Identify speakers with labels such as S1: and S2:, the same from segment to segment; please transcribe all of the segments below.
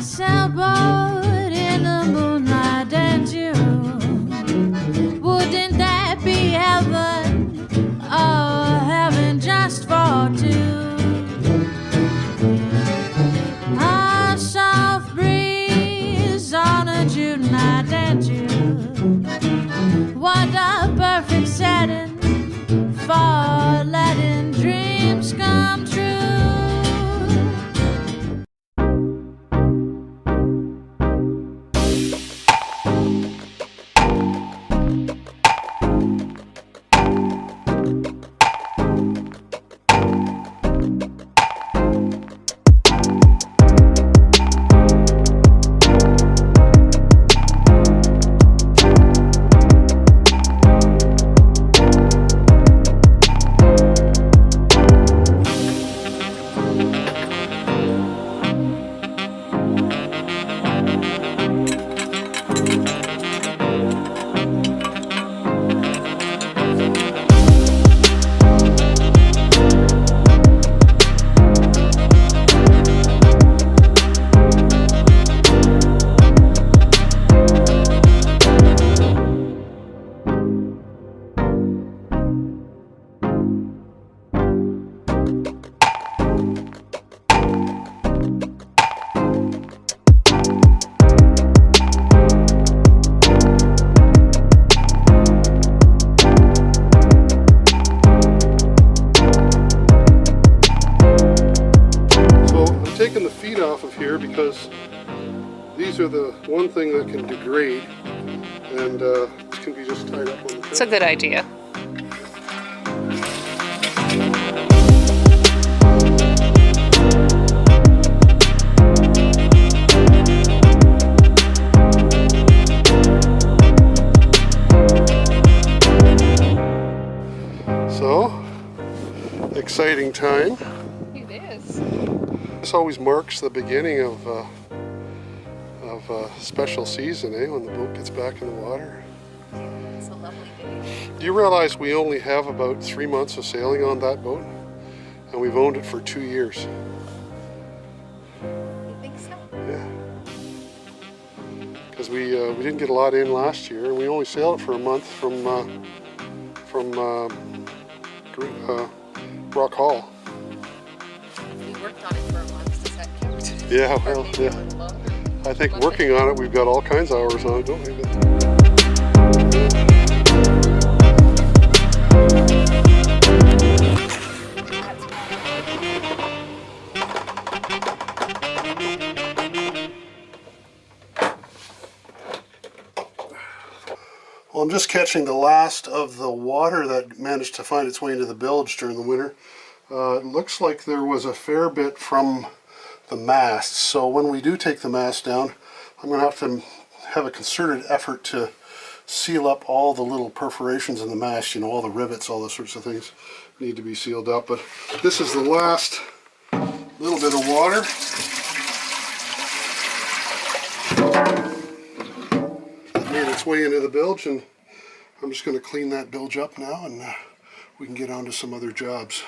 S1: sailboat in the moonlight and June. Wouldn't that be heaven? Oh, heaven just for two. A soft breeze on a June night and June. What a perfect setting for letting dreams come true.
S2: Taking the feet off of here because these are the one thing that can degrade, and this can be just tied up on the
S3: It's a good idea.
S2: So, exciting time.
S3: It is.
S2: This always marks the beginning of a special season, when the boat gets back in the water.
S3: It's a lovely day.
S2: Do you realize we only have about 3 months of sailing on that boat? And we've owned it for 2 years.
S3: You think so?
S2: Yeah. Because we didn't get a lot in last year, and we only sailed it for a month from Rock Hall.
S3: We worked on it for a month. Does that count?
S2: Yeah, well, yeah. I think working on it, we've got all kinds of hours on it, don't we? Well, I'm just catching the last of the water that managed to find its way into the bilge during the winter. It looks like there was a fair bit from the masts, so when we do take the mast down, I'm going to have a concerted effort to seal up all the little perforations in the mast, all the rivets, all those sorts of things need to be sealed up. But this is the last little bit of water. It made its way into the bilge, and I'm just going to clean that bilge up now, and we can get on to some other jobs.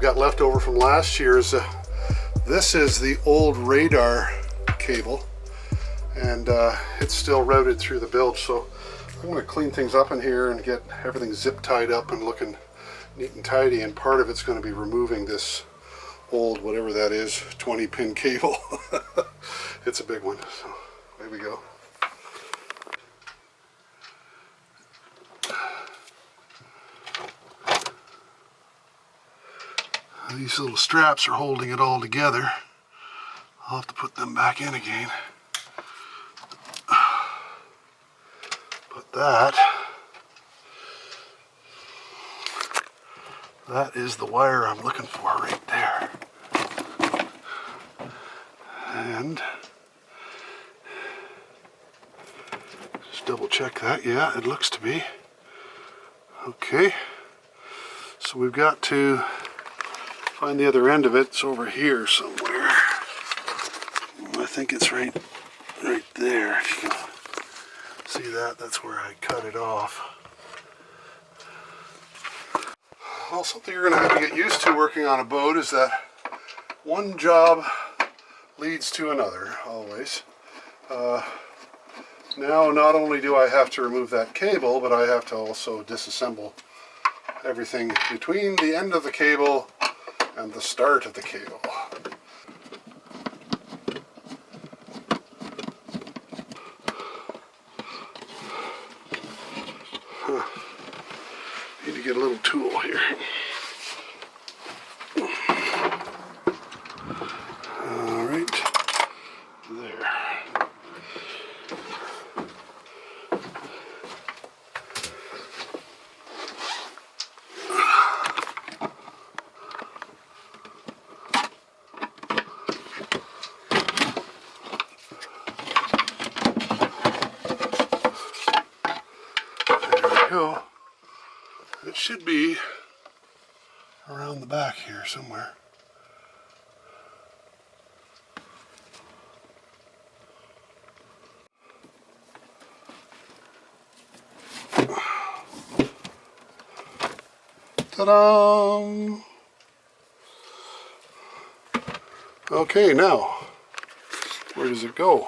S2: I've got left over from last year's. This is the old radar cable, and it's still routed through the bilge, so I'm going to clean things up in here and get everything zip tied up and looking neat and tidy, and part of it's going to be removing this old, whatever that is, 20-pin cable. It's a big one, so there we go. These little straps are holding it all together. I'll have to put them back in again. But that is the wire I'm looking for right there. And just double check that. Yeah, it looks to be. Okay. So we've got to find the other end of it. It's over here somewhere. I think it's right there. If you can see that, that's where I cut it off. Well, something you're going to have to get used to working on a boat is that one job leads to another, always. Now, not only do I have to remove that cable, but I have to also disassemble everything between the end of the cable and the start of the cable. Need to get a little tool here. All right, there. There we go. It should be around the back here somewhere. Ta-da! Okay, now, where does it go?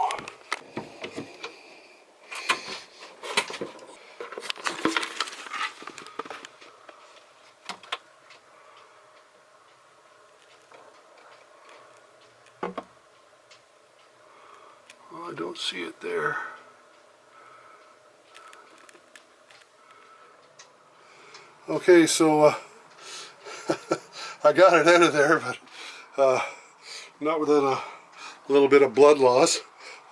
S2: Well, I don't see it there. Okay, so I got it out of there, but not without a little bit of blood loss.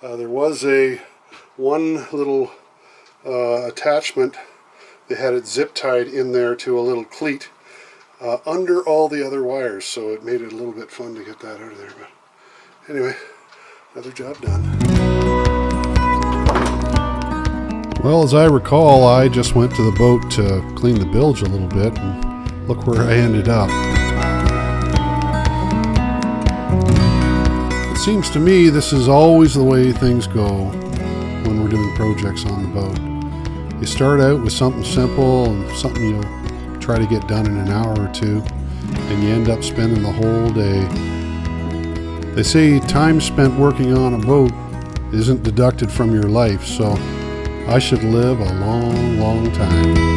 S2: There was one little attachment. They had it zip tied in there to a little cleat under all the other wires, so it made it a little bit fun to get that out of there. But anyway, another job done. Well, as I recall, I just went to the boat to clean the bilge a little bit, and look where I ended up. It seems to me this is always the way things go when we're doing projects on the boat. You start out with something simple and something you'll try to get done in an hour or two, and you end up spending the whole day. They say time spent working on a boat isn't deducted from your life, so I should live a long, long time.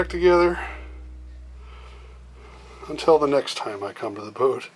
S2: back together until the next time I come to the boat.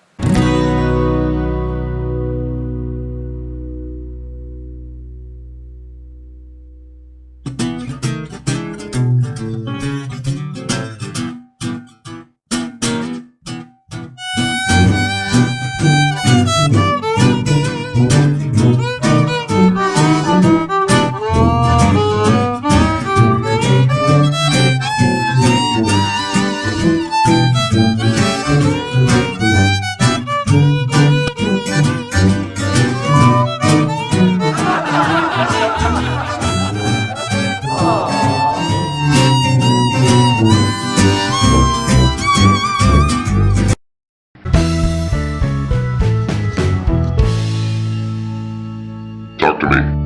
S4: Talk to me.